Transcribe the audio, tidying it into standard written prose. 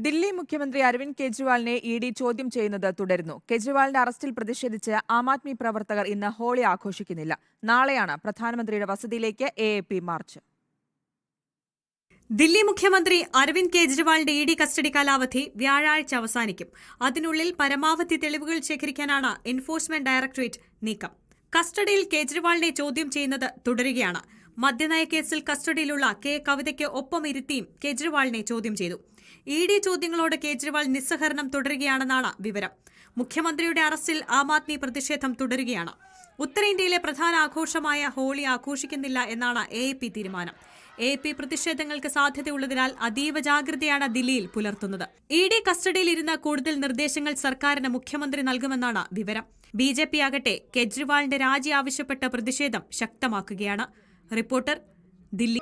ദില്ലി മുഖ്യമന്ത്രി അരവിന്ദ് കെജ്രിവാളിനെ ഇഡി ചോദ്യം ചെയ്യുന്നത് തുടരുന്നു. കെജ്രിവാളിന്റെ അറസ്റ്റിൽ പ്രതിഷേധിച്ച് ആം ആദ്മി പ്രവർത്തകർ ഇന്ന് ഹോളി ആഘോഷിക്കുന്നില്ല. നാളെയാണ് പ്രധാനമന്ത്രിയുടെ വസതിയിലേക്ക് എഎപി മാർച്ച്. ദില്ലി മുഖ്യമന്ത്രി അരവിന്ദ് കെജ്രിവാളിന്റെ ഇഡി കസ്റ്റഡി കാലാവധി വ്യാഴാഴ്ച അവസാനിക്കും. അതിനുള്ളിൽ പരമാവധി തെളിവുകൾ ശേഖരിക്കാനാണ് എൻഫോഴ്സ്മെന്റ് ഡയറക്ടറേറ്റ് നീക്കം. കസ്റ്റഡിയിൽ കെജ്രിവാളിനെ ചോദ്യം ചെയ്യുന്നത് തുടരുകയാണ്. മദ്യനയ കേസിൽ കസ്റ്റഡിയിലുള്ള കെ കവിതയ്ക്ക് ഒപ്പം ഇരുത്തിയും കെജ്രിവാളിനെ ചോദ്യം ചെയ്തു. ഇഡി ചോദ്യങ്ങളോട് കെജ്രിവാൾ നിസ്സഹകരണം തുടരുകയാണെന്നാണ് വിവരം. മുഖ്യമന്ത്രിയുടെ അറസ്റ്റിൽ ആം ആദ്മി പ്രതിഷേധം തുടരുകയാണ്. ഉത്തരേന്ത്യയിലെ പ്രധാന ആഘോഷമായ ഹോളി ആഘോഷിക്കുന്നില്ല എന്നാണ് എഎപി തീരുമാനം. എഎപി പ്രതിഷേധങ്ങൾക്ക് സാധ്യതയുള്ളതിനാൽ അതീവ ജാഗ്രതയാണ് ദില്ലിയിൽ പുലർത്തുന്നത്. ഇഡി കസ്റ്റഡിയിലിരുന്ന കൂടുതൽ നിർദ്ദേശങ്ങൾ സർക്കാരിന് മുഖ്യമന്ത്രി നൽകുമെന്നാണ് വിവരം. ബിജെപി ആകട്ടെ കെജ്രിവാളിന്റെ രാജി ആവശ്യപ്പെട്ട പ്രതിഷേധം ശക്തമാക്കുകയാണ്. റിപ്പോർട്ടർ, ദില്ലി.